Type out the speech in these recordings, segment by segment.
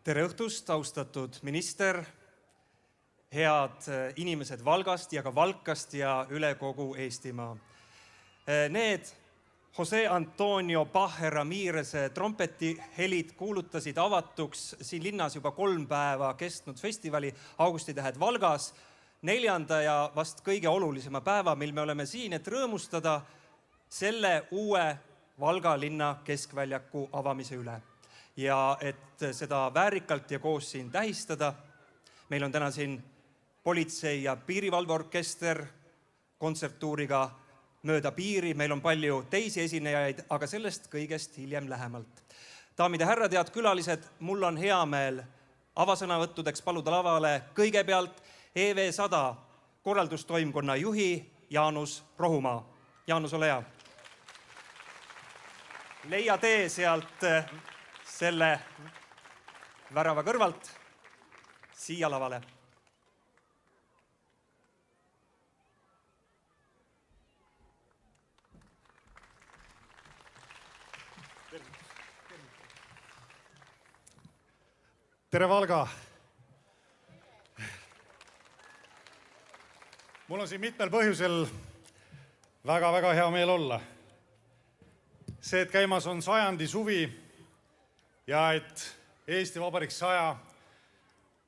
Tere õhtust, austatud minister, head inimesed Valgast ja ka Valkast ja üle kogu Eestimaa. Need Jose Antonio Paje Ramirese trompetihelid kuulutasid avatuks siin linnas juba 3 päeva kestnud festivali Augustitähed Valgas, 4. ja vast kõige olulisema päeva, mil me oleme siin, et rõõmustada selle uue Valga linna keskväljaku avamise üle. Ja et seda väärikalt ja koos siin tähistada, meil on täna siin politsei- ja piirivalveorkester kontserttuuriga mööda piiri, meil on palju teisi esinejaid, aga sellest kõigest hiljem lähemalt. Daamid ja härrad, head külalised, mul on hea meel avasõnavõttudeks paluda lavale kõigepealt EV100 korraldustoimkonna juhi Jaanus Rohumaa. Jaanus, ole hea. Leia tee sealt selle värava kõrvalt siia lavale. Tere Valga! Mul on siin mitmel põhjusel väga hea meel olla. See, et käimas on 100. suvi ja et Eesti Vabariik 100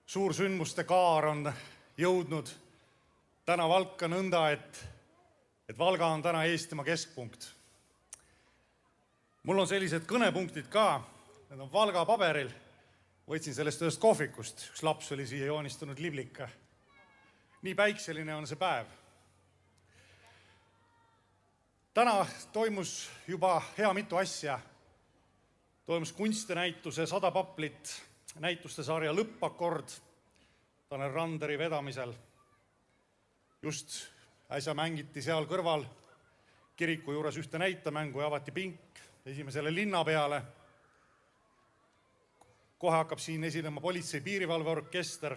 suursündmuste kaar on jõudnud täna Valka nõnda, et Valga on täna Eestimaa keskpunkt. Mul on sellised kõnepunktid ka, need on Valga paberil. Võtsin sellest ühest kohvikust, üks laps oli siia joonistunud liblika. Nii päikseline on see päev. Täna toimus juba hea mitu asja. Toimus kunstinäituse 100 paplit näituste sarja Lõppakord Tanel Randeri vedamisel. Just äsja mängiti seal kõrval kiriku juures ühte näitemängu ja avati pink esimesele linna peale. Kohe hakkab siin esinema politsei- piirivalveorkester.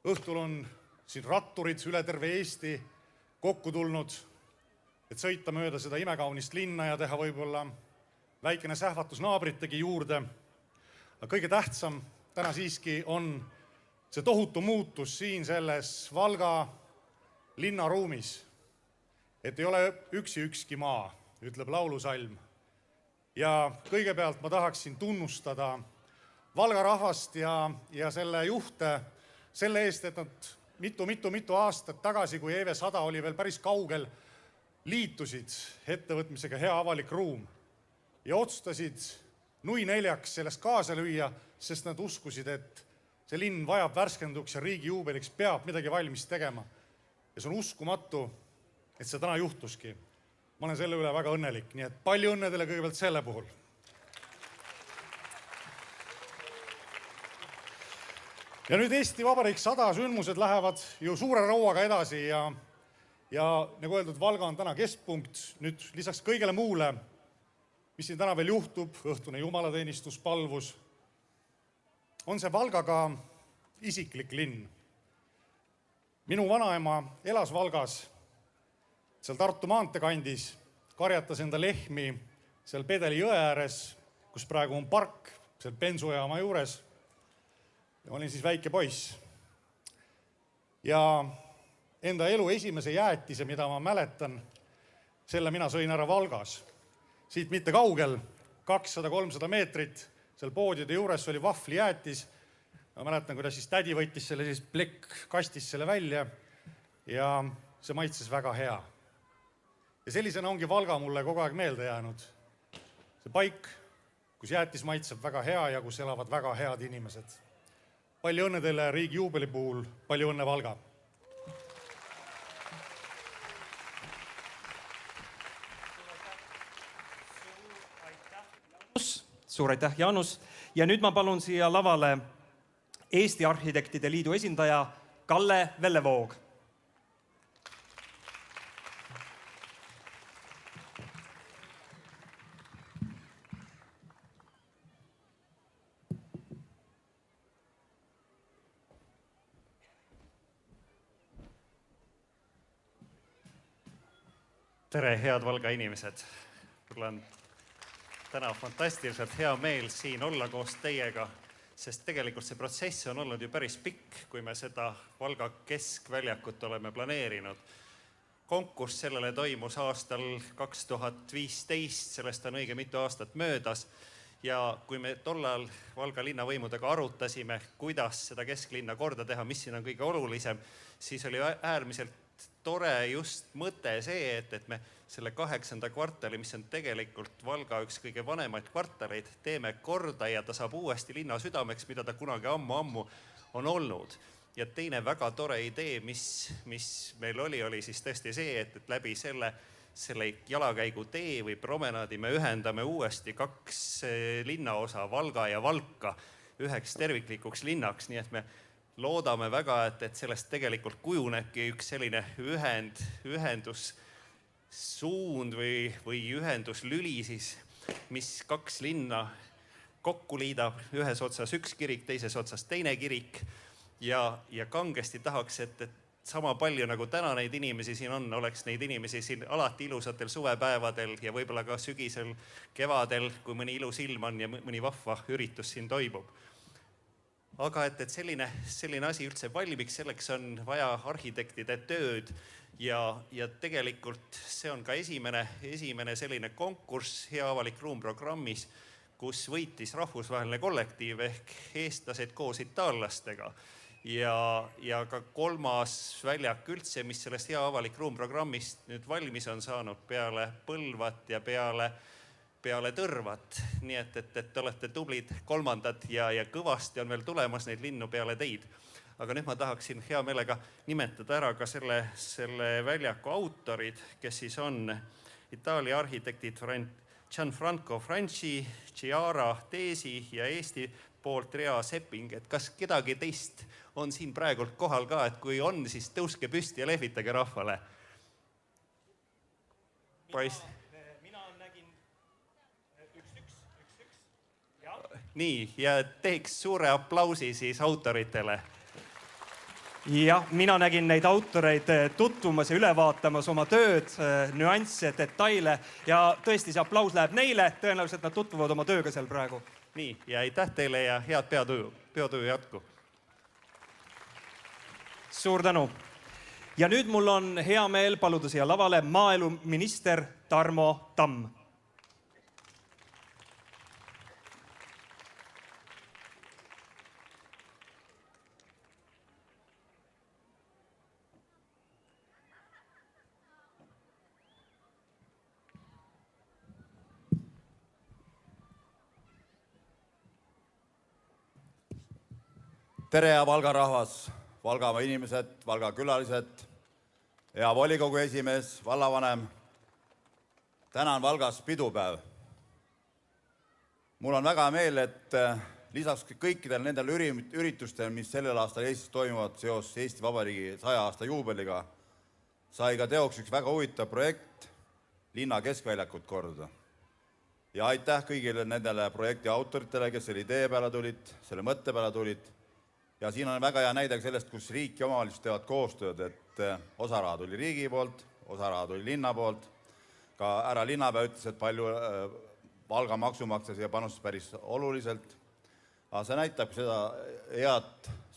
Õhtul on siin ratturid üle terve Eesti kokku tulnud, et sõita mööda seda imekaunist linna ja teha võib-olla väikene sähvatus naabritegi juurde. Aga kõige tähtsam täna siiski on see tohutu muutus siin selles Valga linnaruumis. Et ei ole üksi ükski maa, ütleb laulusalm. Ja kõigepealt ma tahaksin tunnustada Valga rahvast ja selle juhte selle eest, et nad mitu aastat tagasi, kui EV100 oli veel päris kaugel, liitusid ettevõtmisega Hea avalik ruum ja otsustasid nui neljaks sellest kaasa lüüa, sest nad uskusid, et see linn vajab värskenduks ja riigi juubeliks peab midagi valmis tegema. Ja see on uskumatu, et see täna juhtuski. Ma olen selle üle väga õnnelik, nii et palju õnne teile kõigepealt selle puhul. Ja nüüd Eesti Vabariik 100 sündmused lähevad ju suure rauaga edasi ja nagu öeldud, Valga on täna keskpunkt. Nüüd lisaks kõigele muule, mis siin täna veel juhtub, õhtune jumalateenistus, palvus, on see Valga ka isiklik linn. Minu vanaema elas Valgas, seal Tartu maantekandis, karjatas enda lehmi seal Pedeli jõe ääres, kus praegu on park, seal bensujaama juures. Ja olin siis väike poiss. Ja enda elu esimese jäätise, mida ma mäletan, selle mina sõin ära Valgas. Siit mitte kaugel, 200-300 meetrit, seal poodide juures oli vahvlijäätis. Ma mäletan, kuidas siis tädi võttis selle siis plekk-kastis selle välja ja see maitses väga hea. Ja sellisena ongi Valga mulle kogu aeg meelde jäänud. See paik, kus jäätis maitseb väga hea ja kus elavad väga head inimesed. Palju õnne teile riigi juubeli puhul, palju õnne Valga! Suur aitäh, Jaanus! Ja nüüd ma palun siia lavale Eesti Arhitektide Liidu esindaja Kalle Vellevoog. Tere, head Valga inimesed! Mul on täna fantastiliselt hea meel siin olla koos teiega sest tegelikult see protsess on olnud ju päris pikk, kui me seda Valga keskväljakut oleme planeerinud. Konkurss sellele toimus aastal 2015, sellest on õige mitu aastat möödas. Ja kui me tollal Valga linnavõimudega arutasime, kuidas seda kesklinna korda teha, mis siin on kõige olulisem, siis oli äärmiselt tore just mõte see, et me selle 8. kvartali, mis on tegelikult Valga üks kõige vanemaid kvartaleid, teeme korda ja ta saab uuesti linna südameks, mida ta kunagi ammu on olnud. Ja teine väga tore idee, mis meil oli siis tõesti see, et läbi selle jalakäigu tee või promenaadi me ühendame uuesti 2 linnaosa, Valga ja Valka, üheks terviklikuks linnaks, nii et me loodame väga, et sellest tegelikult kujunebki üks selline ühendussuund või ühenduslüli siis, mis 2 linna kokku liidab, ühes otsas üks kirik, teises otsas teine kirik ja kangesti tahaks, et sama palju nagu täna neid inimesi siin on, oleks neid inimesi siin alati ilusatel suvepäevadel ja võib-olla ka sügisel, kevadel, kui mõni ilus ilm on ja mõni vahva üritus siin toimub. Aga et selline asi üldse valmiks, selleks on vaja arhitektide tööd ja tegelikult see on ka esimene selline konkurss Hea avalik ruum programmis, kus võitis rahvusvaheline kollektiiv ehk eestlased koos itaallastega. Ja ka 3. väljak üldse, mis sellest Hea avalik ruum programmist nüüd valmis on saanud peale Põlvat ja peale Tõrvat. Nii et olete tublid 3. ja kõvasti on veel tulemas neid linnu peale teid. Aga nüüd ma tahaksin hea meelega nimetada ära ka selle väljaku autorid, kes siis on Itaalia arhitektid Gianfranco Franci, Chiara Tesi ja Eesti poolt Rea Sepping. Et kas kedagi teist on siin praegult kohal ka, et kui on, siis tõuske püsti ja lehvitage rahvale. Mina nägin 1-1. Nii, ja teeks suure aplausi siis autoritele. Jah, mina nägin neid autoreid tutvumas ja üle vaatamas oma tööd, nüansse, detaile ja tõesti see aplaus läheb neile, tõenäoliselt nad tutvuvad oma tööga seal praegu. Nii, ja aitäh teile ja head peotöö jätku. Suur tänu. Ja nüüd mul on hea meel paluda siia lavale maaeluminister Tarmo Tamm. Tere ja Valga rahvas, Valgamaa inimesed, Valga külalised, hea volikogu esimees, vallavanem. Täna on Valgas pidupäev. Mul on väga meel, et lisaks kõikidel nendel üritustel, mis sellel aastal Eestis toimuvad seos Eesti Vabariigi 100 aasta juubeliga, sai ka teoks üks väga huvitav projekt linna keskväljakut korda. Ja aitäh kõigile nendele projekti autoritele, kes selle idee peale tulid, selle mõtte peale tulid. Ja siin on väga hea näide sellest, kus riik ja omavalitsus teevad koostööd, et osa raha tuli riigi poolt, osa raha tuli linna poolt. Ka härra linnapea ütles, et palju Valga maksumaksja siia panustas päris oluliselt. Aga see näitab seda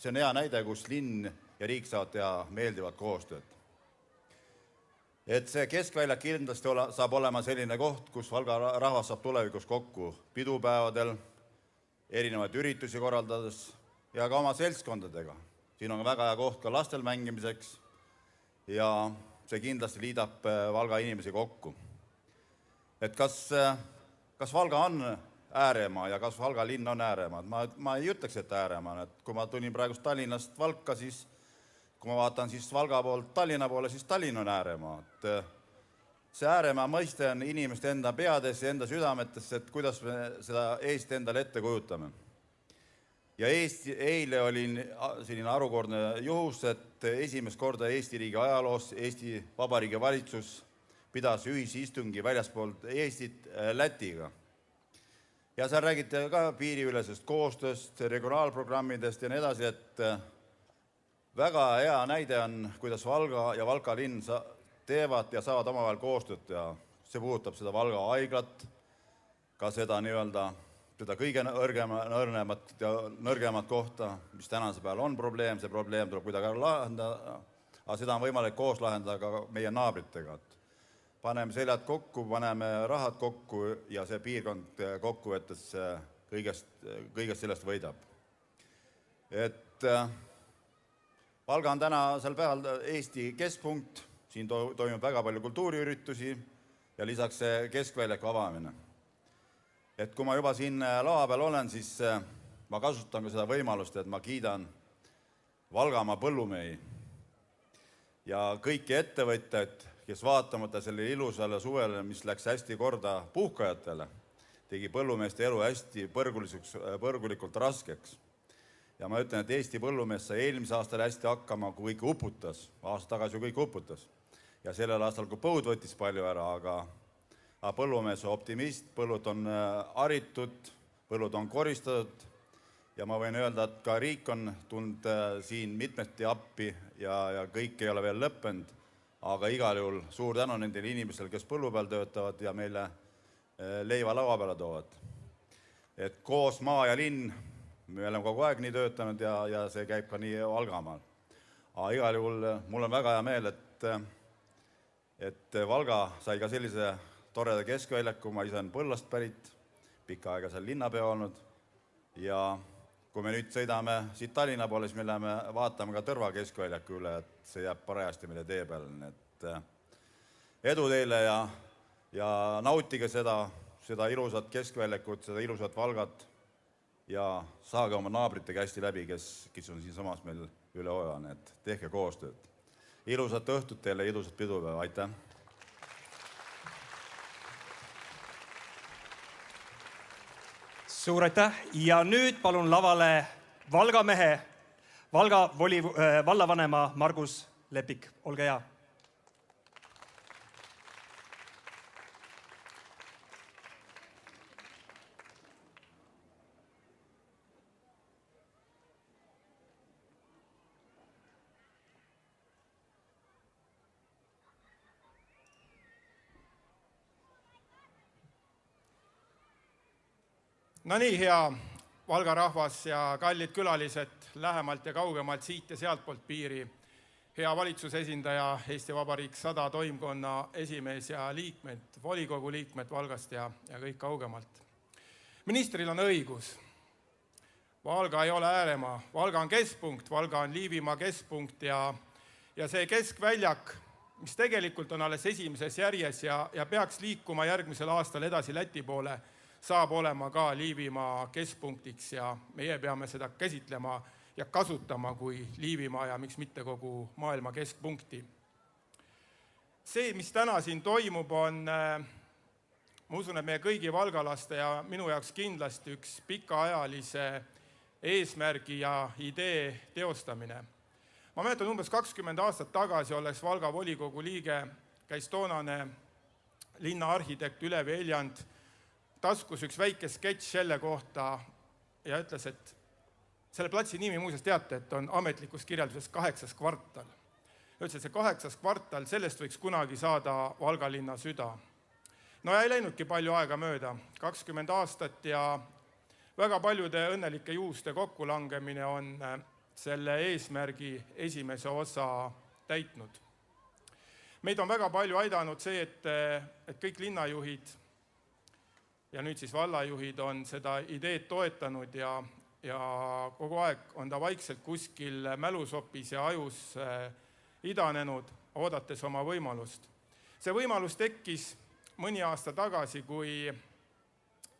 see on hea näide, kus linn ja riik saavad teha meeldivat koostööd. Et see keskväljak kindlasti saab olema selline koht, kus Valga rahvas saab tulevikus kokku pidupäevadel, erinevaid üritusi korraldades ja ka oma seltskondadega. Siin on väga hea koht ka lastel mängimiseks ja see kindlasti liidab Valga inimesi kokku. Et kas Valga on ääremaa ja kas Valga linn on ääremaa? Ma ei ütleks, et ääremaa. Kui ma tulin praegust Tallinnast Valka, siis kui ma vaatan siis Valga poolt Tallinna poole, siis Tallinn on ääremaa. See ääremaa mõiste on inimeste enda peades ja enda südametes, et kuidas me seda Eesti endale ette kujutame. Ja eile oli selline arukordne juhus, et esimest korda Eesti riigi ajaloos Eesti Vabariigi valitsus pidas ühisistungi väljaspoolt Eestit Lätiga. Ja seal räägiti ka piiriülesest koostööst, regionaalprogrammidest ja nii edasi, et väga hea näide on, kuidas Valga ja Valka linn teevad ja saavad omavahel koostööd teha. See puudutab seda Valga haiglat, ka seda nii-öelda seda kõige nõrgemat kohta, mis tänase peal on probleem, see probleem tuleb kuidagi ära lahendada, aga seda on võimalik koos lahendada ka meie naabritega. Paneme seljad kokku, paneme rahad kokku ja see piirkond kokkuvõttes kõigest sellest võidab. Valga on tänasel päeval Eesti keskpunkt, siin toimub väga palju kultuuriüritusi ja lisaks see keskväljaku avamine. Kui ma juba siin laua peal olen, siis ma kasutan ka seda võimalust, et ma kiidan Valgamaa põllumehi ja kõiki ettevõtjaid, kes vaatamata selle ilusale suvele, mis läks hästi korda puhkajatele, tegi põllumeeste elu hästi põrgulikult raskeks. Ja ma ütlen, et Eesti põllumees sai eelmise aastal hästi hakkama, kui kõik uputas. Aasta tagasi ju kõik uputas. Ja sellel aastal, kui põud võttis palju ära, aga põllumees on optimist, põllud on haritud, põllud on koristatud ja ma võin öelda, et ka riik on tulnud siin mitmeti appi ja kõik ei ole veel lõppenud, aga igal juhul suur tänu nendele inimestel, kes põllu peal töötavad ja meile leiva laua peale toovad. Koos maa ja linn, me oleme kogu aeg nii töötanud ja see käib ka nii Valgamaal. Aga igal juhul mul on väga hea meel, et Valga sai ka sellise toreda keskväljaku, ma ise olen Põllast pärit, pikka aega seal linnapea olnud ja kui me nüüd sõidame siit Tallinna poole, siis me läheme vaatame ka Tõrva keskväljaku üle, et see jääb parajasti meile tee peale. Edu teile ja nautige seda ilusat keskväljakut, seda ilusat Valgat ja saage oma naabritega hästi läbi, kes on siin samas meil üle oja, tehke koostööd. Ilusat õhtut teile, ilusat pidupäeva, aitäh! Suur aitäh ja nüüd palun lavale Valga mehe, Valga vallavanema Margus Lepik. Olge hea. No nii, hea Valga rahvas ja kallid külalised lähemalt ja kaugemalt siit ja sealt poolt piiri, hea valitsuse esindaja, Eesti Vabariik 100 toimkonna esimees ja liikmed, volikogu liikmed Valgast ja kõik kaugemalt. Ministril on õigus. Valga ei ole ääremaa, Valga on keskpunkt, Valga on Liivimaa keskpunkt ja see keskväljak, mis tegelikult on alles esimeses järjes ja peaks liikuma järgmisel aastal edasi Läti poole, saab olema ka Liivimaa keskpunktiks ja meie peame seda käsitlema ja kasutama kui Liivimaa ja miks mitte kogu maailma keskpunkti. See, mis täna siin toimub, on, ma usun, et meie kõigi valgalaste ja minu jaoks kindlasti üks pikaajalise eesmärgi ja idee teostamine. Ma mäletan umbes 20 aastat tagasi, olles Valga volikogu liige, käis toonane linnaarhitekt Ülevi Eljand taskus üks väike sketš selle kohta ja ütles, et selle platsi nimi muuseas teate, et on ametlikus kirjelduses 8. kvartal. Ütles, et see 8. kvartal, sellest võiks kunagi saada Valga linna süda. No ja ei läinudki palju aega mööda, 20 aastat ja väga paljude õnnelike juhuste kokkulangemine on selle eesmärgi esimese osa täitnud. Meid on väga palju aidanud see, et kõik linnajuhid ja nüüd siis vallajuhid on seda ideed toetanud ja kogu aeg on ta vaikselt kuskil mälusopis ja ajus idanenud, oodates oma võimalust. See võimalus tekkis mõni aasta tagasi, kui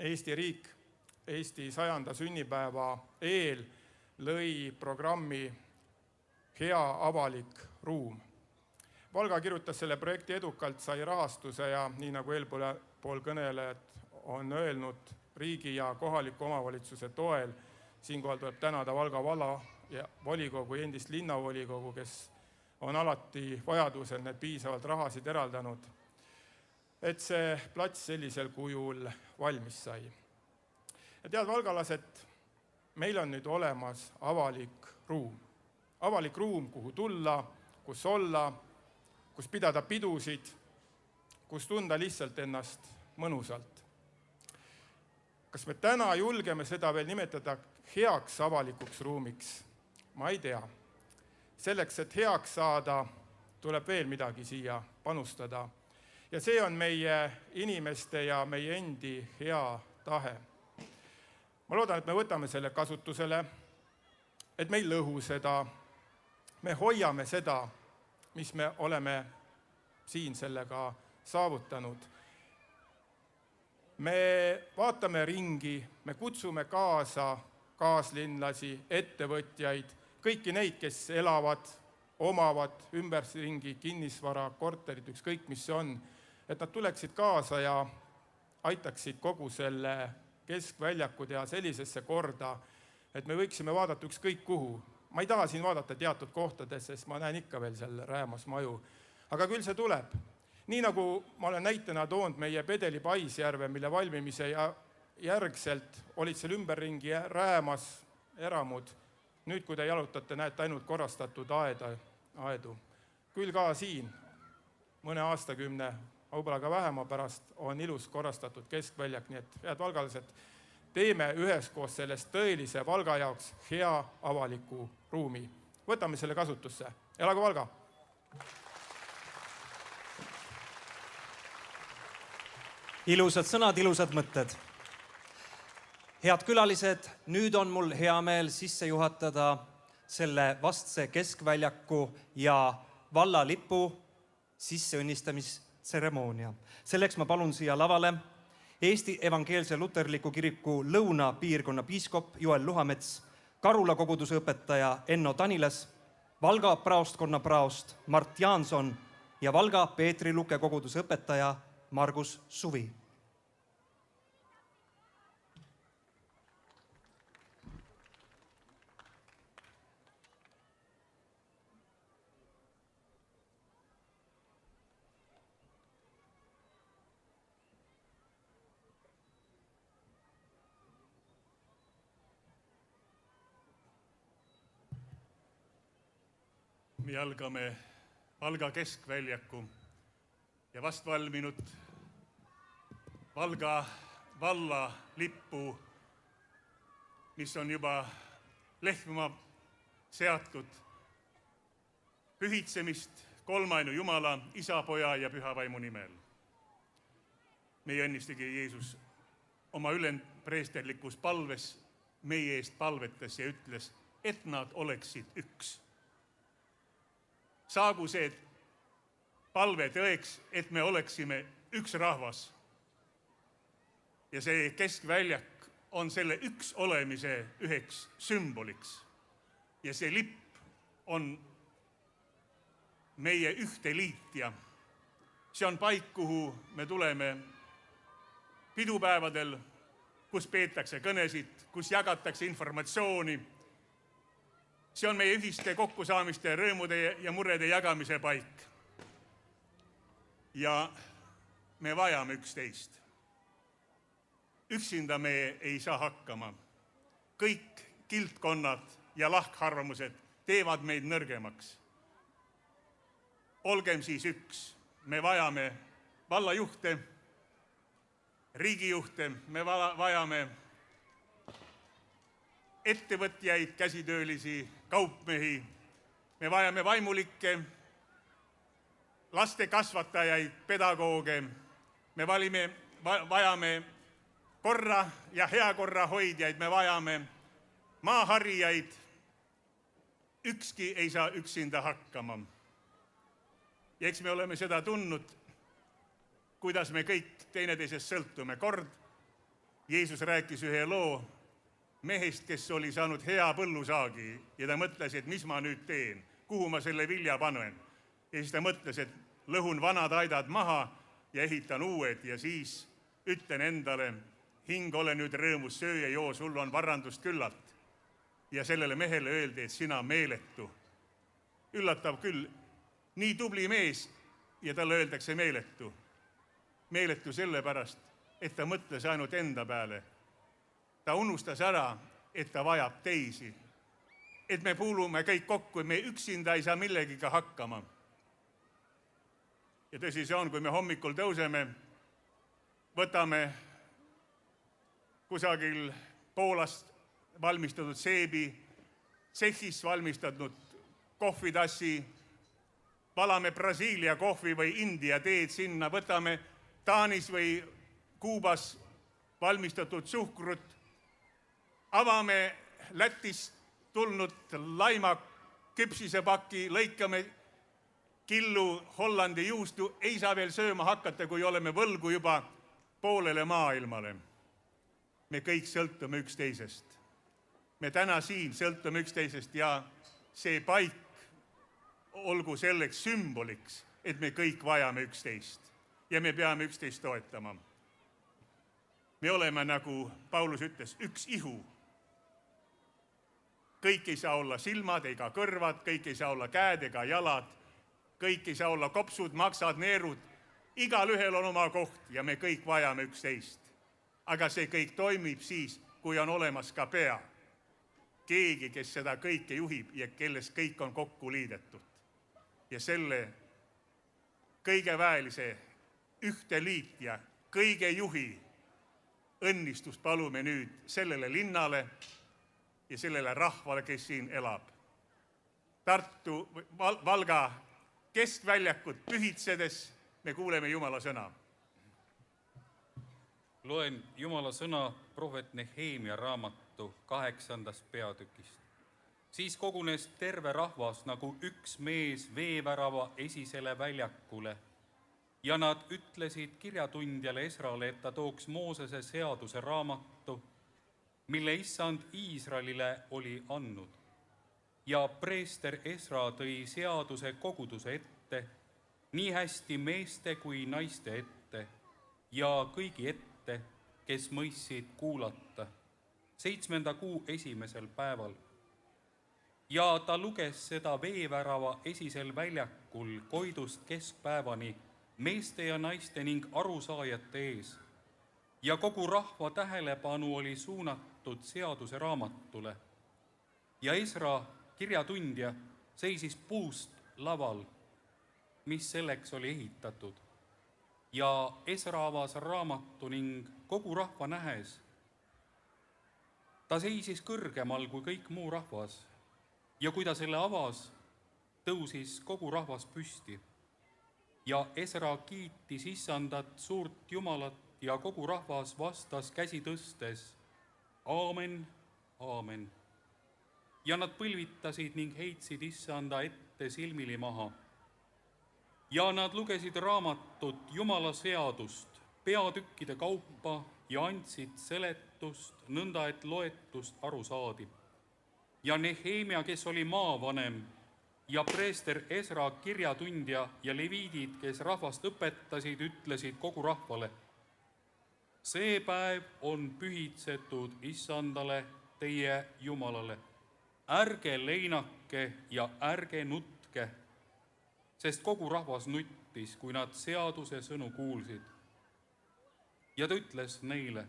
Eesti riik Eesti 100. sünnipäeva eel lõi programmi Hea avalik ruum. Valga kirjutas selle projekti edukalt, sai rahastuse ja nii nagu eelpool kõnelejad on öelnud riigi ja kohaliku omavalitsuse toel. Siinkohal tuleb tänada Valga valla ja volikogu ja endist linnavolikogu, kes on alati vajadusel need piisavalt rahasid eraldanud, et see plats sellisel kujul valmis sai. Ja tead, valgalased, meil on nüüd olemas avalik ruum. Avalik ruum, kuhu tulla, kus olla, kus pidada pidusid, kus tunda lihtsalt ennast mõnusalt. Kas me täna julgeme seda veel nimetada heaks avalikuks ruumiks? Ma ei tea. Selleks, et heaks saada, tuleb veel midagi siia panustada. Ja see on meie inimeste ja meie endi hea tahe. Ma loodan, et me võtame selle kasutusele, et me ei lõhu seda, me hoiame seda, mis me oleme siin sellega saavutanud. Me vaatame ringi, me kutsume kaasa kaaslinlasi, ettevõtjaid, kõiki neid, kes elavad, omavad ümberringi kinnisvara, korterid, ükskõik mis see on, et nad tuleksid kaasa ja aitaksid kogu selle keskväljaku teha sellisesse korda, et me võiksime vaadata ükskõik kuhu. Ma ei taha siin vaadata teatud kohtades, sest ma näen ikka veel seal räämas maju. Aga küll see tuleb. Nii nagu ma olen näitena toonud meie Pedeli Paisjärve, mille valmimise järgselt olid seal ümberringi räämas eramud. Nüüd, kui te jalutate, näete ainult korrastatud aedu. Küll ka siin mõne aastakümne, võib-olla ka vähema pärast, on ilus korrastatud keskväljak. Nii et head valgalased, teeme üheskoos sellest tõelise Valga jaoks hea avaliku ruumi. Võtame selle kasutusse. Elagu Valga! Ilusad sõnad, ilusad mõtted. Head külalised, nüüd on mul hea meel sisse juhatada selle vastse keskväljaku ja vallalipu sisseõnnistamistseremoonia. Selleks ma palun siia lavale Eesti Evangeelse Luterliku Kiriku Lõuna piirkonna piiskop Joel Luhamets, Karula koguduse õpetaja Enno Tanilas, Valga praostkonna praost Mart Jaanson ja Valga Peetri Luke koguduse õpetaja Margus Suvi. Me jalgame Valga keskväljaku ja vast valminud Valga valla lippu, mis on juba lehvima seatud pühitsemist kolmainu Jumala, Isa, Poja ja Püha Vaimu nimel. Meie õnnistegi Jeesus oma ülempreesterlikus palves meie eest palvetas ja ütles, et nad oleksid üks. Saagu see palve tõeks, et me oleksime üks rahvas. Ja see keskväljak on selle üks olemise üheks sümboliks. Ja see lipp on meie ühte liitja. See on paik, kuhu me tuleme pidupäevadel, kus peetakse kõnesid, kus jagatakse informatsiooni. See on meie ühiste kokkusaamiste, rõõmude ja murede jagamise paik. Ja me vajame üksteist. Üksinda me ei saa hakkama. Kõik kiltkonnad ja lahkarvamused teevad meid nõrgemaks. Olgem siis üks. Me vajame vallajuhte, riigijuhte, me vajame ettevõtjaid, käsitöölisi, kaupmehi, me vajame vaimulikke, laste kasvatajaid, pedagooge, me vajame korra ja hea korra hoidjaid, me vajame maaharijaid, ükski ei saa üksinda hakkama. Ja eks me oleme seda tundnud, kuidas me kõik teineteisest sõltume. Kord Jeesus rääkis ühe loo mehest, kes oli saanud hea põllusaagi ja ta mõtles, et mis ma nüüd teen, kuhu ma selle vilja panen. Ja siis ta mõtles, et lõhun vanad aidad maha ja ehitan uued ja siis ütlen endale, hing ole nüüd rõõmus, söö ja joo, sul on varandust küllalt. Ja sellele mehele öeldi, et sina meeletu. Üllatav küll, nii tubli mees ja talle öeldakse meeletu. Meeletu sellepärast, et ta mõtles ainult enda peale. Ta unustas ära, et ta vajab teisi. Et me puulume kõik kokku, me üksinda ei saa millegiga hakkama. Ja tõsi see on, kui me hommikul tõuseme, võtame kusagil Poolast valmistatud seebi, Tšehhis valmistatud kohvitassi, valame Brasiilia kohvi või India teed sinna, võtame Taanis või Kuubas valmistatud suhkrut, avame Lätist tulnud laima küpsisepaki, lõikame killu Hollandi juustu, ei saa veel sööma hakata, kui oleme võlgu juba poolele maailmale. Me kõik sõltume üksteisest. Me täna siin sõltume üksteisest ja see paik olgu selleks sümboliks, et me kõik vajame üksteist ja me peame üksteist toetama. Me oleme, nagu Paulus ütles, üks ihu. Kõik ei saa olla silmad ega kõrvad, kõik ei saa olla käed ega jalad, kõik ei saa olla kopsud, maksad, neerud. Igal ühel on oma koht ja me kõik vajame üksteist. Aga see kõik toimib siis, kui on olemas ka pea. Keegi, kes seda kõike juhib ja kelles kõik on kokku liidetud. Ja selle kõige väelise ühte liitja, kõige juhi õnnistust palume nüüd sellele linnale ja sellele rahvale, kes siin elab. Tartu, Valga keskväljakut pühitsedes me kuuleme Jumala sõna. Loen Jumala sõna prohvet Nehemia raamatu 8. peatükist. Siis kogunes terve rahvas nagu üks mees veevärava esisele väljakule ja nad ütlesid kirjatundjale Esrale, et ta tooks Moosese seaduse raamatu, mille issand Iisraelile oli andnud. Ja preester Esra tõi seaduse koguduse ette, nii hästi meeste kui naiste ette ja kõigi ette, kes mõistsid kuulata, 7. kuu 1. päeval. Ja ta luges seda veevärava esisel väljakul Koidust keskpäevani meeste ja naiste ning arusaajate ees. Ja kogu rahva tähelepanu oli suunatud seaduse raamatule. Ja Esra, kirjatundja, seisis puust laval, mis selleks oli ehitatud. Ja Esra avas raamatu ning kogu rahva nähes. Ta seisis kõrgemal kui kõik muu rahvas ja kui ta selle avas, tõusis kogu rahvas püsti. Ja Esra kiitis issandat suurt Jumalat ja kogu rahvas vastas käsi tõstes, aamen, aamen. Ja nad põlvitasid ning heitsid issanda ette silmili maha. Ja nad lugesid raamatut Jumala seadust peatükkide kaupa ja andsid seletust nõnda, et loetust aru saadi. Ja Nehemia, kes oli maavanem, ja preester Esra, kirjatundja ja leviidid, kes rahvast õpetasid, ütlesid kogu rahvale, see päev on pühitsetud issandale, teie Jumalale. Ärge leinake ja ärge nutke, sest kogu rahvas nuttis, kui nad seaduse sõnu kuulsid. Ja ta ütles neile,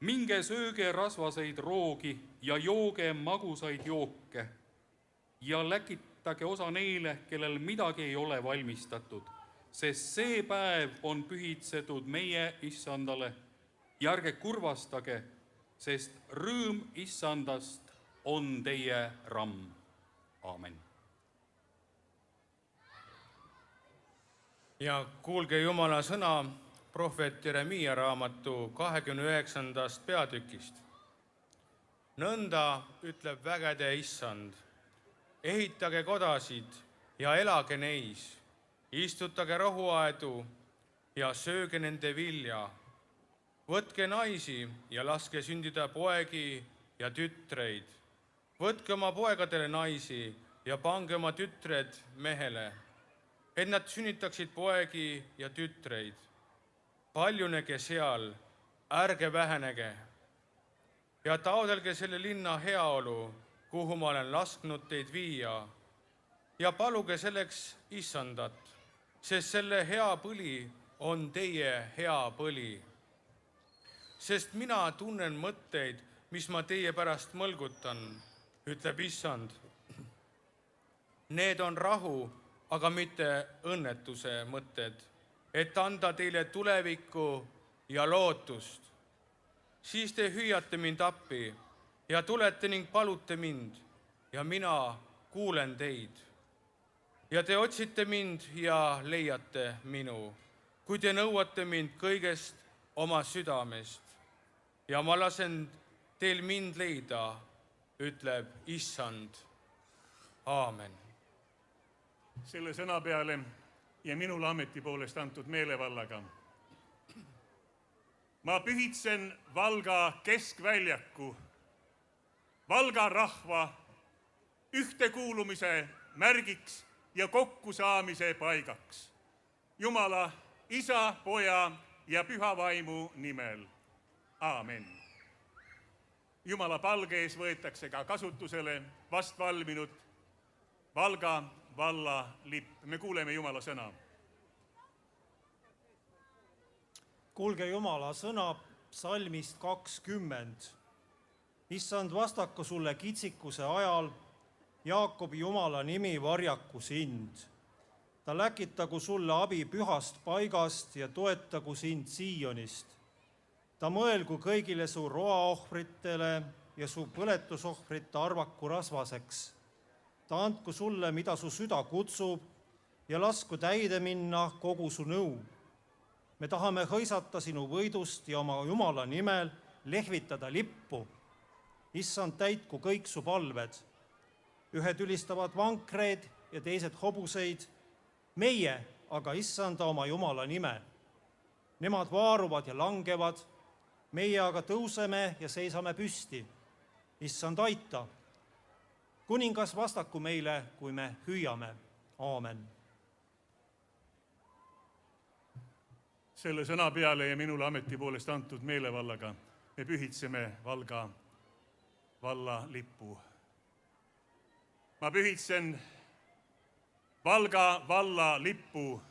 minge sööge rasvaseid roogi ja jooge magusaid jooke ja läkitage osa neile, kellel midagi ei ole valmistatud, sest see päev on pühitsetud meie issandale ja ärge kurvastage, sest rõõm issandast on teie ramm. Aamen. Ja kuulge Jumala sõna prohvet Jeremiia raamatu 29. peatükist. Nõnda ütleb vägede issand, ehitage kodasid ja elage neis, istutage rohuaedu ja sööge nende vilja. Võtke naisi ja laske sündida poegi ja tütreid. Võtke oma poegadele naisi ja pange oma tütred mehele, et nad sünnitaksid poegi ja tütreid. Paljunege seal, ärge vähenege ja taodelge selle linna heaolu, kuhu ma olen lasknud teid viia ja paluge selleks issandat, sest selle hea põli on teie hea põli. Sest mina tunnen mõtteid, mis ma teie pärast mõlgutan, ütleb issand. Need on rahu, aga mitte õnnetuse mõtted, et anda teile tulevikku ja lootust. siis te hüüate mind appi ja tulete ning palute mind ja mina kuulen teid. Ja te otsite mind ja leiate minu, kui te nõuate mind kõigest oma südamest. Ja ma lasen teil mind leida, ütleb Issand. Aamen. Selle sõna peale ja minule ameti poolest antud meelevallaga. Ma pühitsen Valga keskväljaku, Valga rahva ühtekuulumise märgiks ja kokkusaamise paigaks. Jumala, Isa, Poja ja Püha Vaimu nimel. Aamen. Jumala palge ees võetakse ka kasutusele vast valminud Valga valla lipp. Me kuuleme Jumala sõna. Kuulge Jumala sõna psalmist 20. Issand, vastaku sulle kitsikuse ajal, Jaakobi Jumala nimi varjaku sind. Ta läkitagu sulle abi pühast paigast ja toetagu sind Siionist. Ta mõelgu kõigile su roaohvritele ja su põletusohvrite arvaku rasvaseks. Ta andku sulle, mida su süda kutsub ja lasku täide minna kogu su nõu. Me tahame hõisata sinu võidust ja oma Jumala nimel lehvitada lippu. Issand, täitku kõik su palved. Ühed ülistavad vankreid ja teised hobuseid. Meie aga issanda oma Jumala nime. Nemad vaaruvad ja langevad. Meie aga tõuseme ja seisame püsti. Issand, aita. Kuningas vastaku meile, kui me hüüame. Aamen. Selle sõna peale ja minule ameti poolest antud meelevallaga me pühitseme Valga valla lippu. Ma pühitsen Valga valla lippu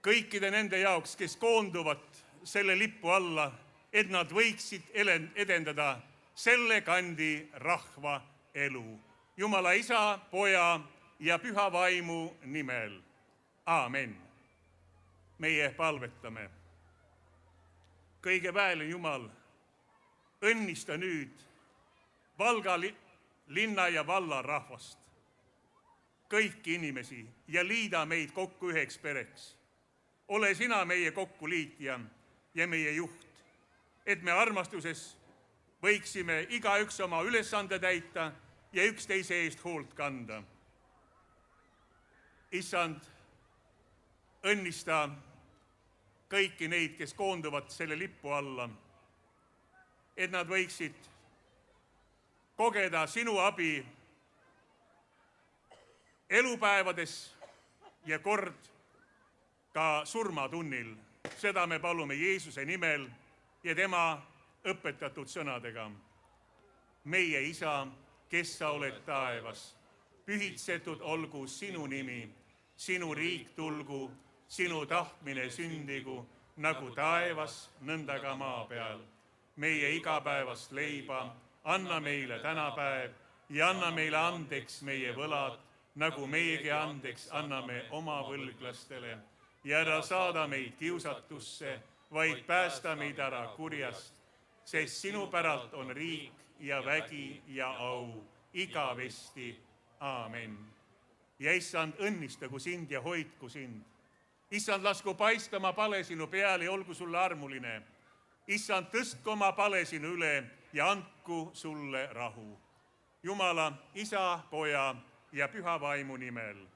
kõikide nende jaoks, kes koonduvad selle lipu alla, et nad võiksid edendada selle kandi rahva elu. Jumala Isa, Poja ja Püha Vaimu nimel. Aamen. Meie palvetame. Kõige väele Jumal, õnnista nüüd Valga linna ja valla rahvast, kõiki inimesi ja liida meid kokku üheks pereks. Ole sina meie kokkuliitja ja meie juht, et me armastuses võiksime igaüks oma ülesande täita ja üksteise eest hoolt kanda. Issand, õnnista kõiki neid, kes koonduvad selle lipu alla, et nad võiksid kogeda sinu abi elupäevades ja kord ka surmatunnil. Seda me palume Jeesuse nimel ja tema õpetatud sõnadega. Meie Isa, kes sa oled taevas, pühitsetud olgu sinu nimi, sinu riik tulgu, sinu tahtmine sündigu, nagu taevas, nõnda ka maa peal. Meie igapäevast leiba anna meile tänapäev ja anna meile andeks meie võlad, nagu meiegi andeks anname oma võlglastele. Ja ära saada meid kiusatusse, vaid päästa meid ära kurjast, sest sinu päralt on riik ja vägi ja au igavesti. Aamen. Ja issand, õnnistagu sind ja hoidku sind. Issand, lasku paistama pale sinu peale ja olgu sulle armuline. Issand, tõstku oma pale sinu üle ja andku sulle rahu. Jumala, Isa, Poja ja Püha Vaimu nimel.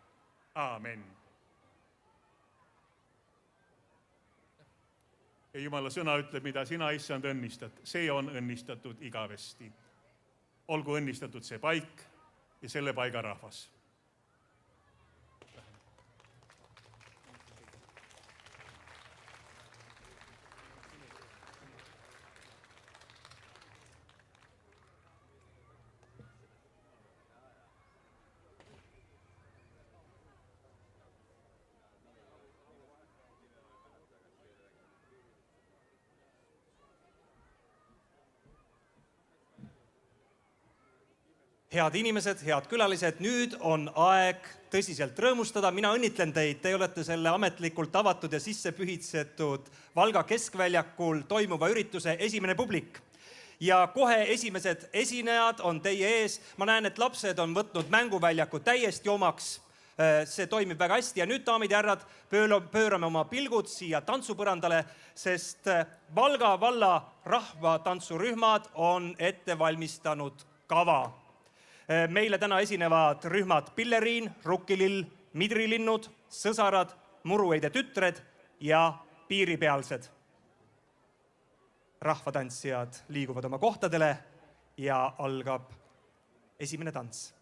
Aamen. Ja Jumala sõna ütleb, mida sina, issand, õnnistad. See on õnnistatud igavesti. Olgu õnnistatud see paik ja selle paiga rahvas. Head inimesed, head külalised, nüüd on aeg tõsiselt rõõmustada. Mina õnnitlen teid, te olete selle ametlikult avatud ja sisse pühitsetud Valga keskväljakul toimuva ürituse esimene publik. Ja kohe esimesed esinejad on teie ees. Ma näen, et lapsed on võtnud mänguväljaku täiesti omaks. See toimib väga hästi ja nüüd, daamid ja härrad, pöörame oma pilgud siia tantsupõrandale, sest Valga valla rahvatantsurühmad on ette valmistanud kava. Meile täna esinevad rühmad Pilleriin, Rukkilill, Midrilinnud, Sõsarad, Murueide tütred ja Piiripealsed. Rahvatantsijad liiguvad oma kohtadele ja algab esimene tants.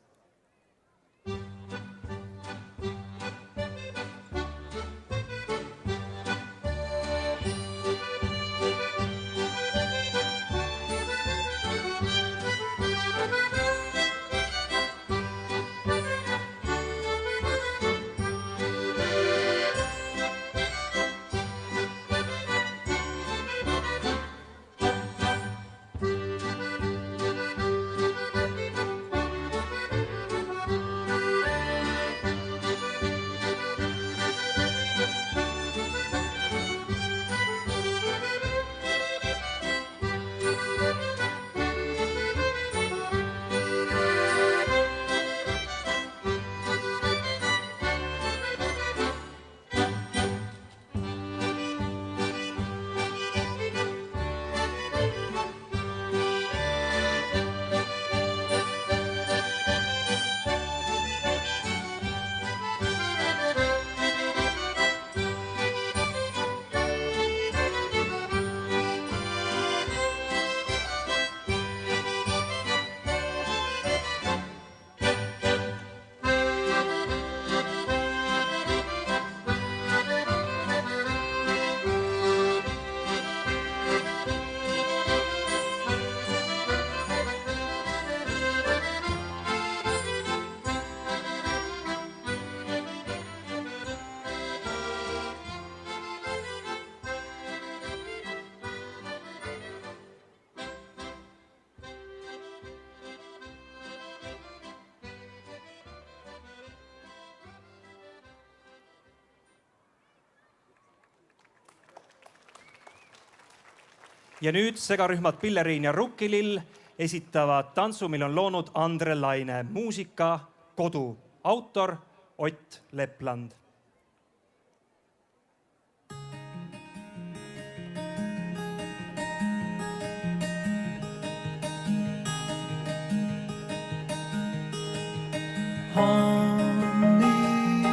Ja nüüd segarühmad Pilleriin ja Rukkilill esitavad tantsu, mille on loonud Andre Laine. Muusika Kodu. Autor Ott Lepland.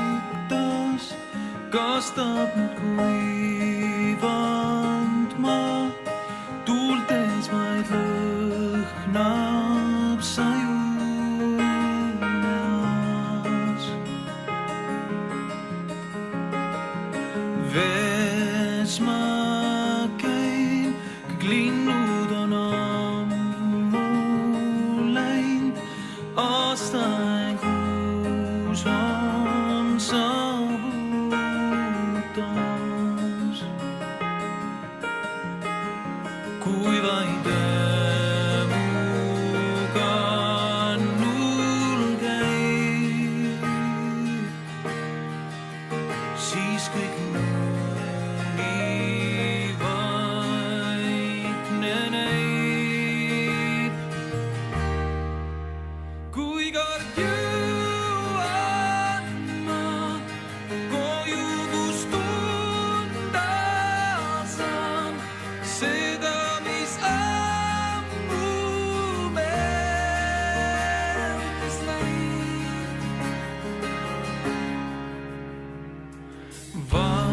Hommiktas kastab nüüd kuivand maa. Tuultes vaid lõhnab sajuneas. Vees ma käin, kõik linnud on ammu läinud. Aastaeg kuus on saavutas. Kui vaid öömuga null käib, siis kõik nii vaikne näib. Kui kord jõuan ma koju, kus tunda saan seda, Va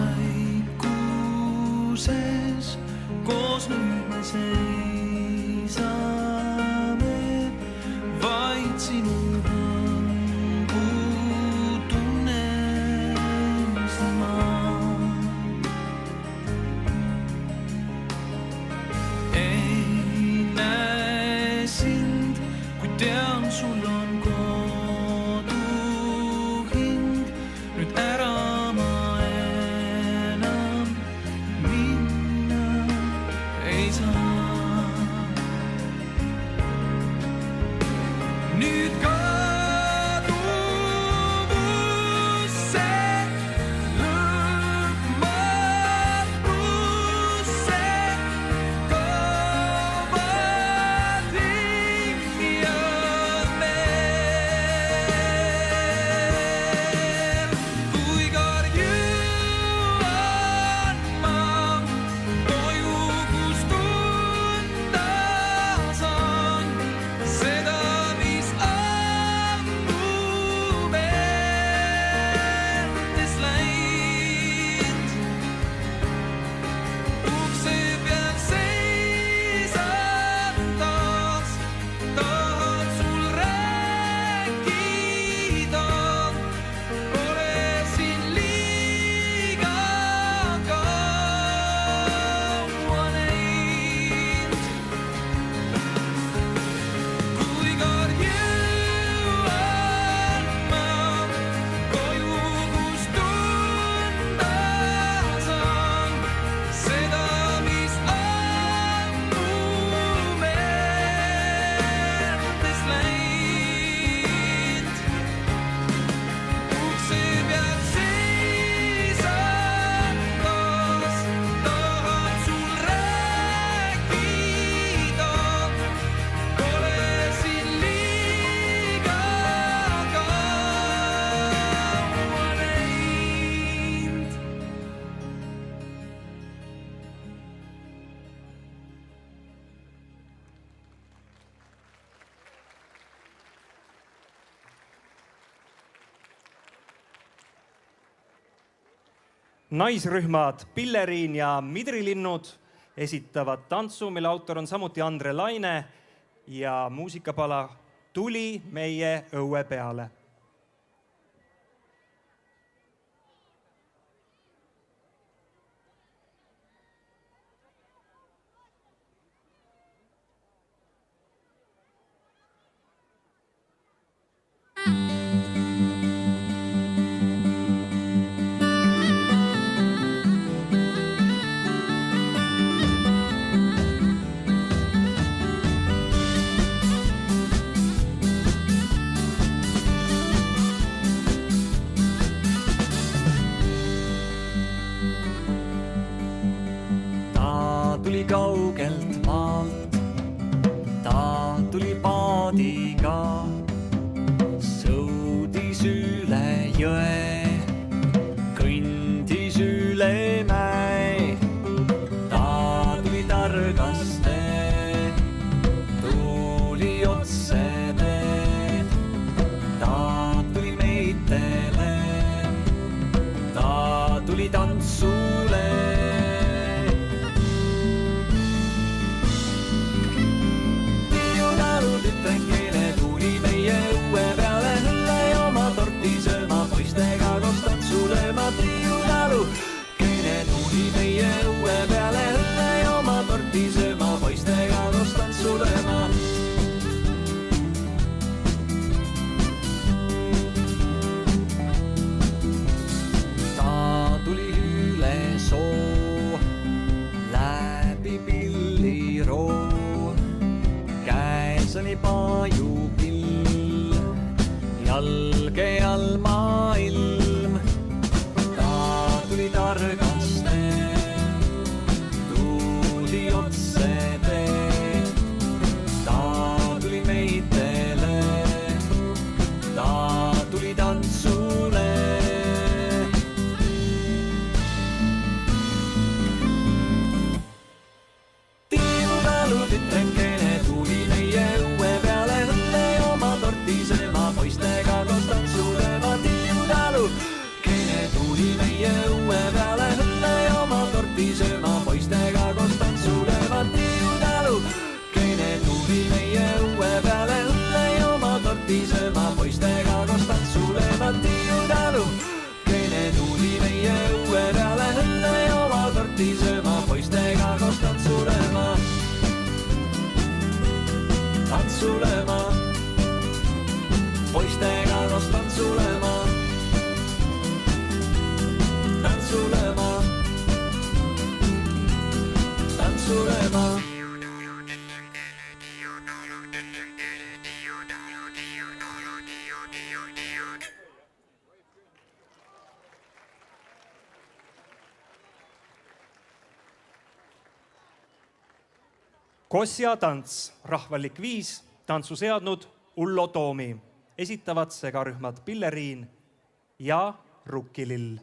naisrühmad Pilleriin ja Midrilinnud esitavad tantsu, mille autor on samuti Andre Laine ja muusikapala Tuli meie õue peale. Tuli kaugelt maalt, ta tuli paadiga, sõudis üle jõe, kõndis üle mäe. Ta tuli targaste, tuli otse teed, ta tuli meitele, ta tuli tantsule. Tütrekene tuli meie õue peale õlle jooma, torti sööma, poistega koos tantsulema. Tiiu-talu, kene tuli meie õue peale õlle jooma, torti sööma, poistega koos tantsulema. Ta tuli üle soo, läbi pilliroo. Käes oli paajupill, jalge all maailm. Ta tuli targaste, tuli otse teed, ta tuli meitele, ta tuli tantsule. Tiiu-talu tütrekene tuli meie õue peale õlle jooma, torti sööma, poistega koos tantsulema. Tiiu-talu, kene tuli meie õue peale õlle jooma, torti sööma, poistega koos tantsulema. Tiiu-talu, kene tuli meie õue peale õlle jooma, torti sööma, poistega koos tantsulema. Tiiu-talu, kene tuli meie õue peale õlle jooma, torti sööma, poistega koos tantsulema. Tantsulema, poistega koos tantsulema. Tantsulema, tantsulema. Kosja tants, rahvalik viis, tantsu seadnud Ullo Toomi. Esitavad segarühmad Pilleriin ja Rukkilill.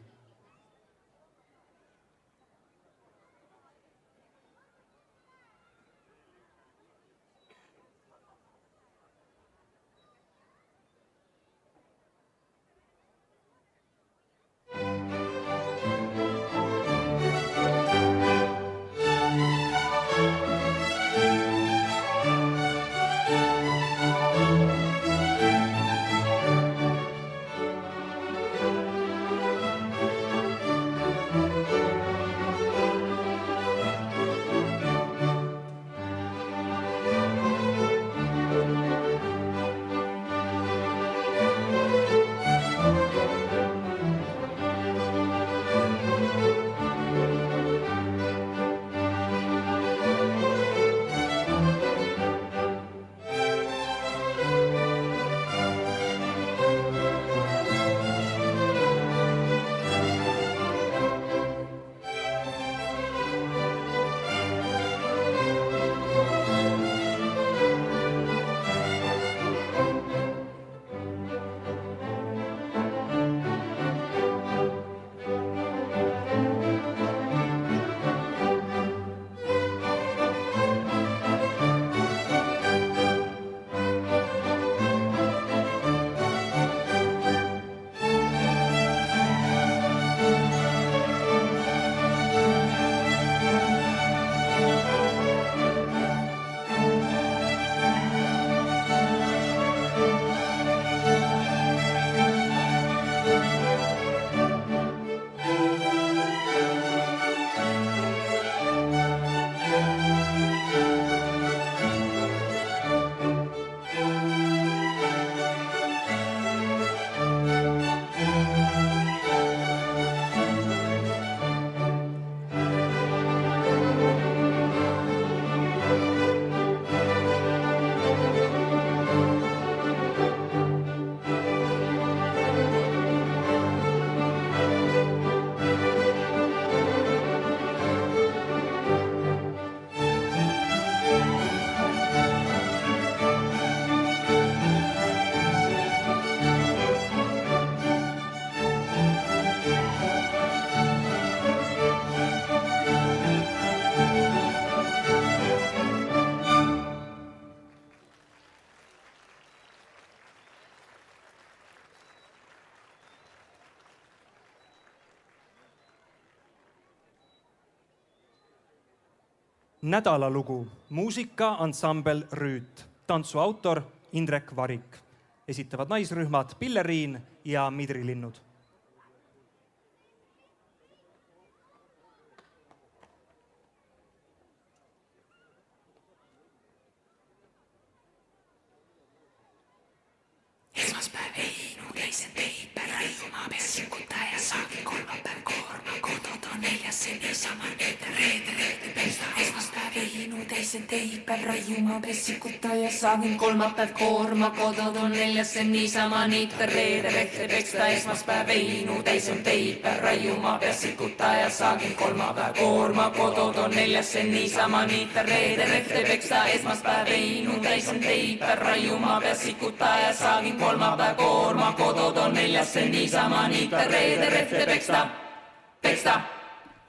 Nädalalugu, muusikaansambel Rüüt, tantsu autor Indrek Varik. Esitavad naisrühmad Pilleriin ja Midrilinnud. Esmaspäev Heinu teisen teipä raiumaa pessikutta ja saakin kolmapäev koorma kotot on neljässä niisama niitä reetereitä pestä. Esmaspäev Heinu teisen teipä raiumaa pessikutta ja saakin kolmapäev koorma kotot on neljässä niisama niitä reetereitä pestä. Esmaspäev Heinu teisen teipä raiumaa pessikutta ja saakin kolmapäev koorma kotot on neljässä niisama niitä reetereitä pestä. Esmaspäev Heinu teisen teipä raiumaa pessikutta ja saakin kolmapäev koorma kotot on neljässä niisama niitä reetereitä pestä.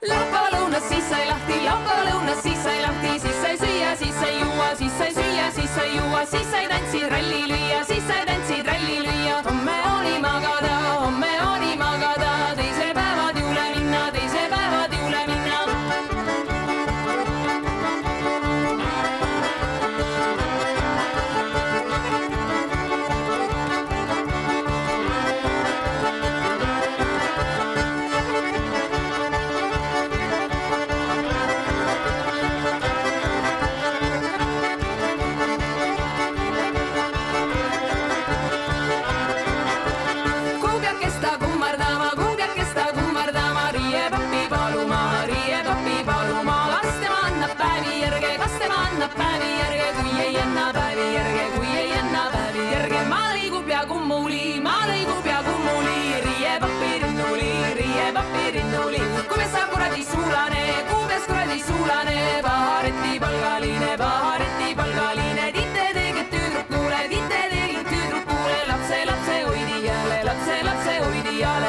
Lappaleunas sisäilahti, lappaleunas sisäilahti, sisä syö, sisä juo, sisä syö, sisä juo, sisä tanssi rallilyja, sisä tanssi rallilyja. Homme oli magada, teise päevad juule minna, teise päevad juule minna.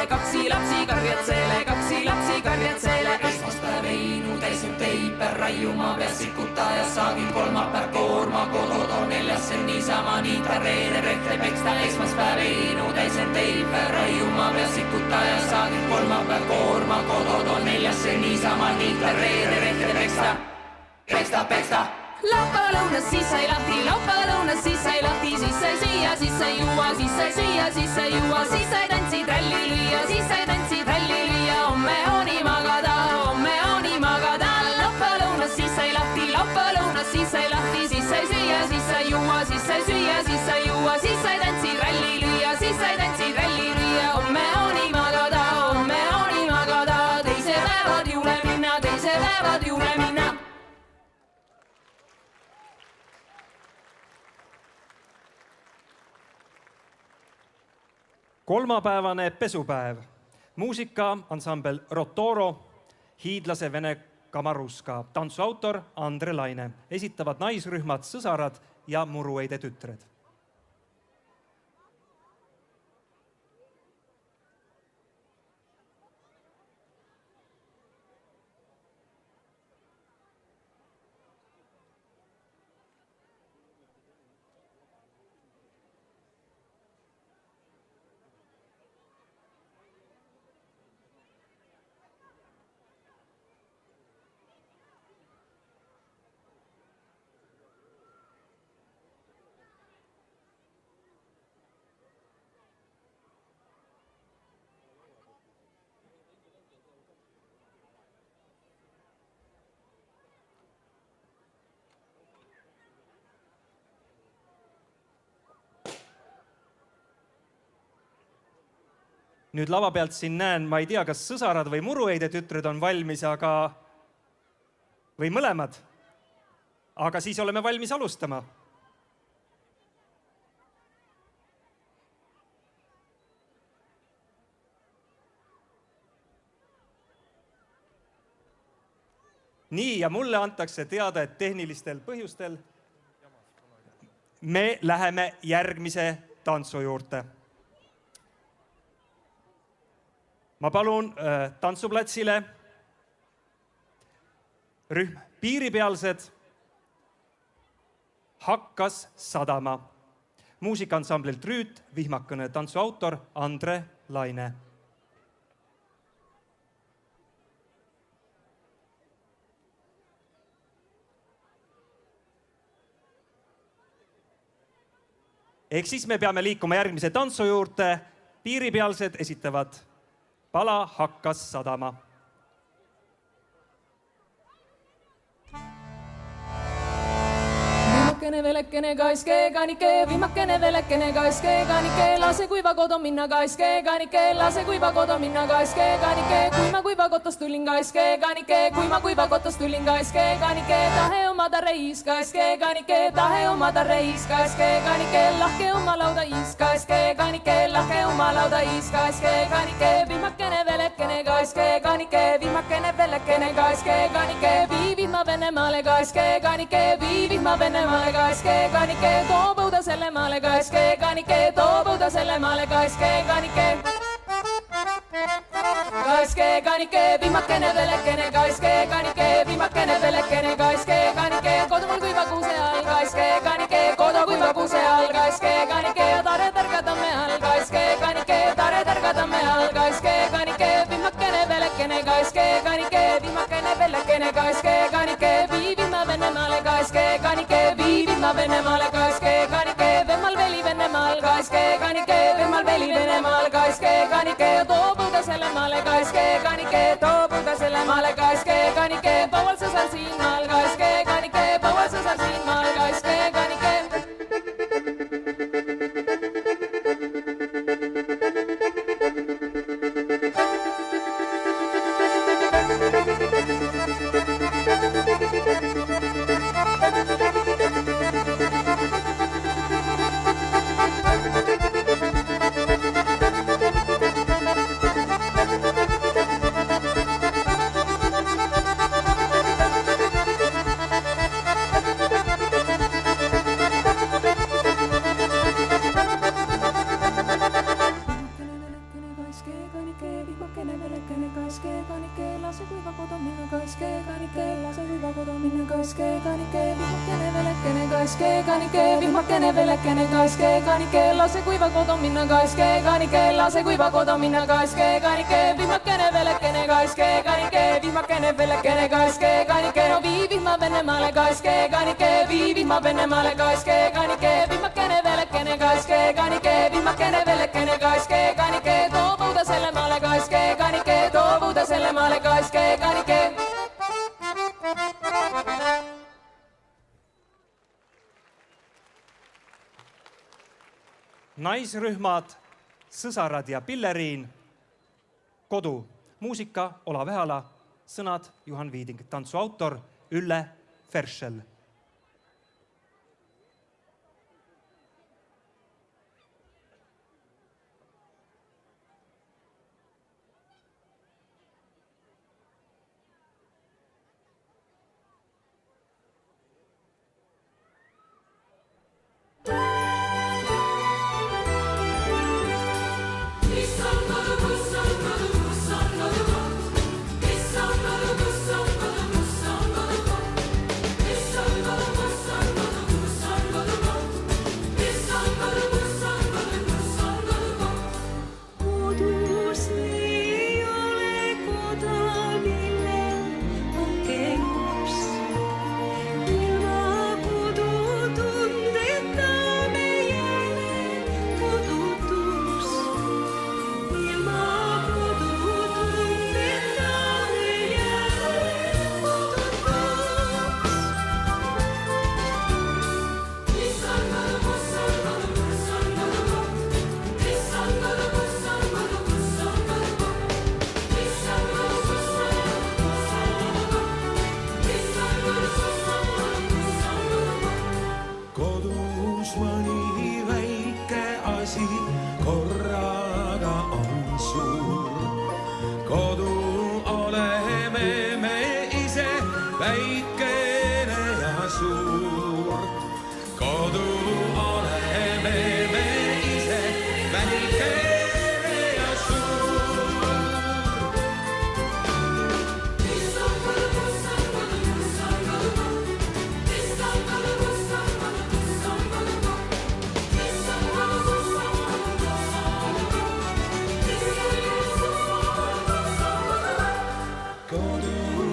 Kaksi lapsi karjatsele. Esmaspäev Heinu teisen teipä raiumaa pessikuttaa ja saakin kolmapäev koorma kotot on neljässä niisama niitä reetereitä pestä. Esmaspäev Heinu teisen teipä raiumaa pessikuttaa ja saakin kolmapäev koorma kotot on neljässä niisama niitä reetereitä pestä. Lappaleunas sisäilahti, sisä syö, sisä juo, sisä syö, sisä juo, sisä tanssi rallilyja, sisä tanssi rallilyja. Homme oni magada, lappaleunas sisäilahti, sisä syö, sisä juo, sisä syö, sisä juo, sisä tanssi rallilyja, sisä tanssi rallilyja. Homme oni magada, teise päevad juule minna, teise päevad juule minna. Kolmapäevane pesupäev. Muusikaansambel Rotoro, hiidlase Vene Kamaruska, tantsuautor Andre Laine. Esitavad naisrühmad Sõsarad ja Murueide tütred. Nüüd lava pealt siin näen, ma ei tea, kas Sõsarad või Murueide tütred on valmis, või mõlemad. Aga siis oleme valmis alustama. Nii, ja mulle antakse teada, et tehnilistel põhjustel me läheme järgmise tantsu juurde. Ma palun tantsuplatsile rühm Piiripealsed hakkas sadama. Muusikaansamblit Rüüt, vihmakõne tantsuautor Andre Laine. Ehk siis me peame liikuma järgmise tantsu juurde. Piiripealsed esitavad Pala hakkas sadama. Viimakene velekene kaiske kanike, viimakene velekene kaiske kanike, lase kuiva kodu minna kaiske kanike, lase kuiva kodu minna kaiske kanike, kui ma kuiva kotos tulin kaiske kanike, kui ma kuiva kotos tulin kaiske kanike, tahe omada reis kaiske kanike, tahe omada reis kaiske kanike, lahke oma lauda is kaiske kanike, lahke oma lauda is kaiske kanike, viimakene velekene kaiske kanike, viimakene velekene kaiske kanike, viivid ma Venemaale kaiske kanike, viivid ma Venemaale kaiske kanike, too põuda selle maale kaiske kanike, too põuda selle maale kaiske kanike. Kaiske kanike, viimakene velekene kaiske kanike, viimakene velekene kaiske kanike, kodu mul kuiva kuuse all kaiske kanike, kodu kuiva kuuse all kaiske kanike, tare targatamme all kaiske kanike, tare targatamme all kaiske kanike, viimakene velekene kaiske kanike, viimakene velekene kaiske kanike, viivid ma Venemaale kaiske kanike, viivid ma Venemaale kaiske kanike, Venemaal veli Venemaal kaiske kanike, Venemaal veli Venemaal kaiske kanike, too põuda selle maale kaiske kanike, too põuda selle maale kaiske kanike, paual sa seal siinmaal kaiske kanike, paual sa seal siinmaal kaiske kanike. Viimakene velekene kaiske kanike, lase kuiva kodu minna kaiske kanike, lase kuiva kodu minna kaiske kanike, viimakene velekene kaiske kanike, viimakene velekene kaiske kanike, no viivid ma Venemaale kaiske kanike, viivid ma Venemaale kaiske kanike, viimakene velekene kaiske kanike, viimakene velekene kaiske kanike, too põuda selle maale kaiske kanike, too põuda selle maale kaiske kanike. Naisrühmad Sõsarad ja Pilleriin, kodu, muusika Olav Ehala, sõnad Juhan Viiding, tantsu autor Ülle Ferschel.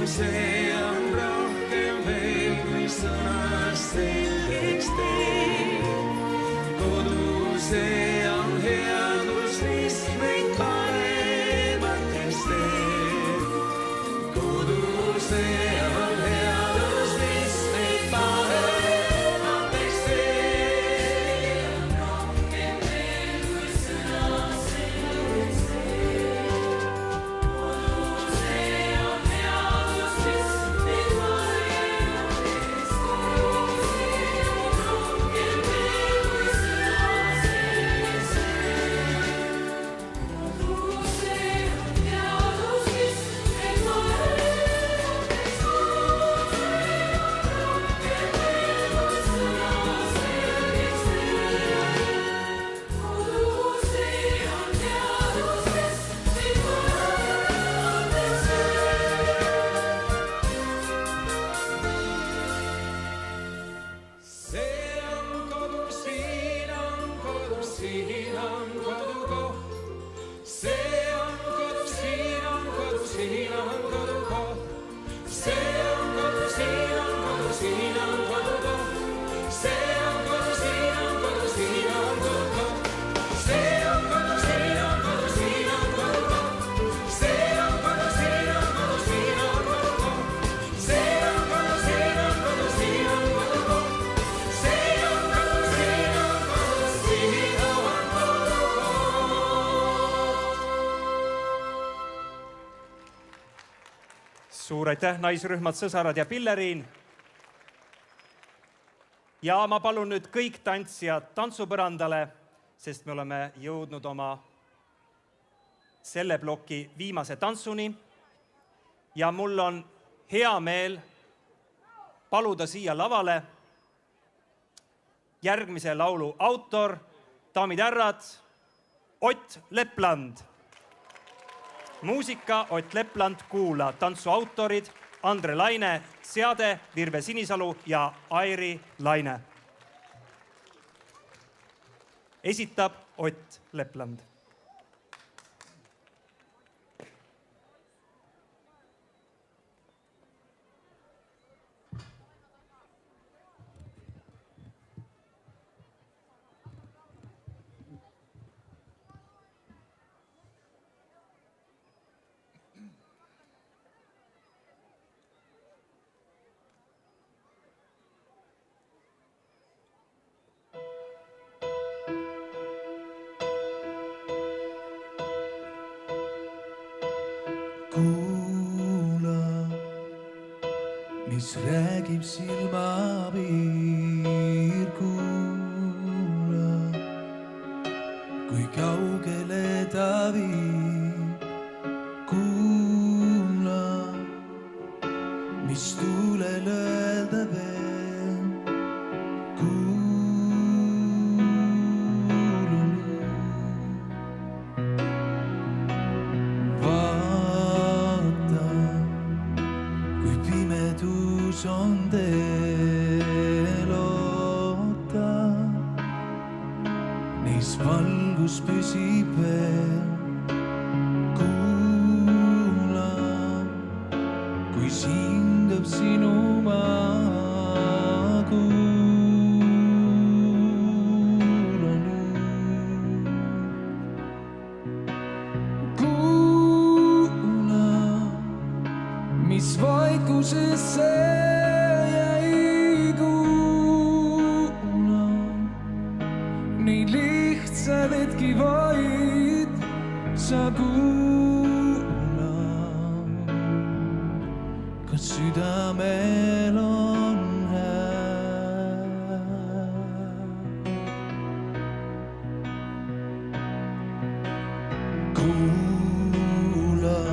Se on Suur aitäh, naisrühmad, sõsarad ja Pilleriin. Ja ma palun nüüd kõik tantsijad tantsupõrandale, sest me oleme jõudnud oma selle ploki viimase tantsuni. Ja mul on hea meel paluda siia lavale järgmise laulu autor, daamid ja härrad, Ott Lepland. Muusika Ott Lepland, kuula tantsu autorid Andre Laine, seade Virve Sinisalu ja Airi Laine. Esitab Ott Lepland. Kuula, mis räägib silmapiir, kuula, kui kaugele ta viib. Kuula, mis tuulel öelda veel. Kuula nüüd. Pimedus on teel oota, neis valgus püsib veel. Kuula, kui hingab sinu maa. Kuula nüüd. Kuula, mis vaikusesse jäi. Kuula neid lihtsad hetki vaid sa kuula. Kas südamel on hääl? Kuula,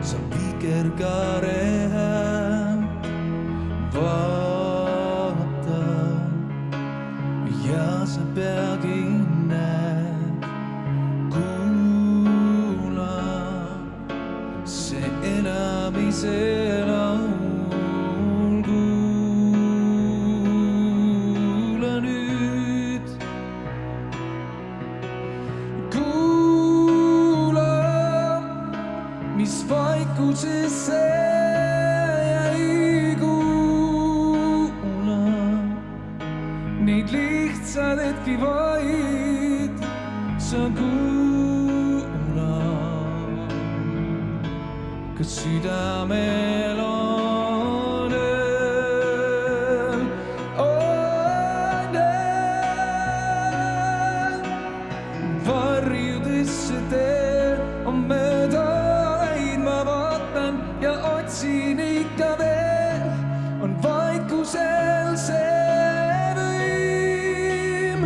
sa vikerkaare häält vaata ja sa peagi näed. Kuula, see elamise laul. Kuula nüüd. Kuula, mis vaikusesse jäi. Kuula neid lihtsad hetki vaid sa kuula. Kas südamel on ööl, on ööl, varjudesse teel on mööda. Ja otsin ikka veel, on vaikusel see võim.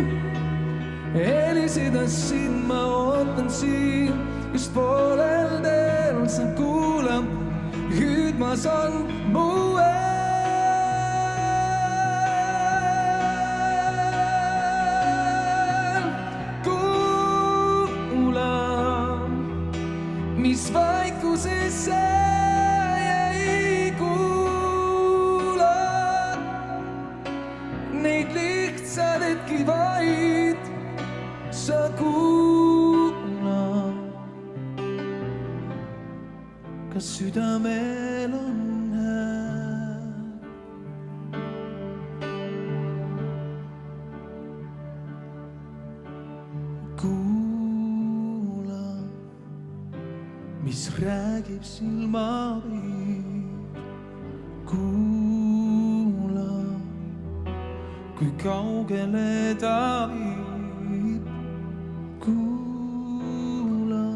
Heliseda sind ma ootan siin, just poolel teel sa kuula, hüüdmas on mu eel. Kuula, mis vaikusesse lihtsad hetki vaid sa kuula. Kas südamel on hääl? Kuula, mis räägib silmapiir. Kuula, kui kaugele ta viib. Kuula,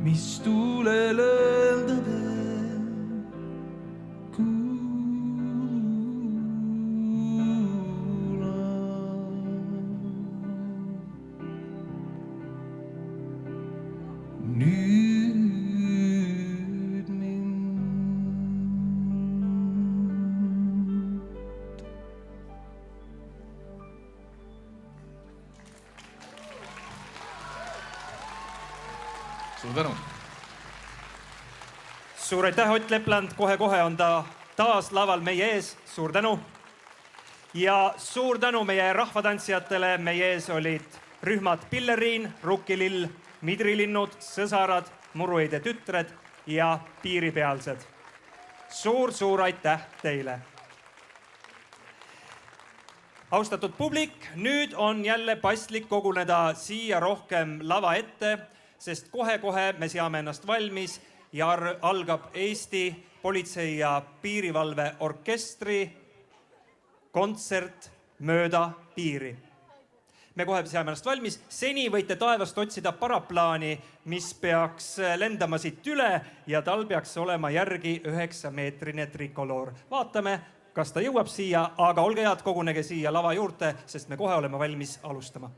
mis tuulel öelda suur tänu. Suur aitäh, Ott Lepland, kohe-kohe on ta taas laval meie ees, suur tänu. Ja suur tänu meie rahvatantsijatele, meie ees olid rühmad Pilleriin, Rukkilill, Midrilinnud, Sõsarad, Muruide tütred ja Piiripealsed. Suur-suur aitäh teile. Austatud publik, nüüd on jälle paslik koguneda siia rohkem lava ette, sest kohe-kohe me seame ennast valmis ja algab Eesti Politsei- ja Piirivalve orkestri kontsert Mööda piiri. Me kohe seame ennast valmis. Seni võite taevast otsida paraplaani, mis peaks lendama siit üle ja tal peaks olema järgi 9-meetrine trikoloor. Vaatame, kas ta jõuab siia, aga olge head, kogunege siia lava juurde, sest me kohe oleme valmis alustama.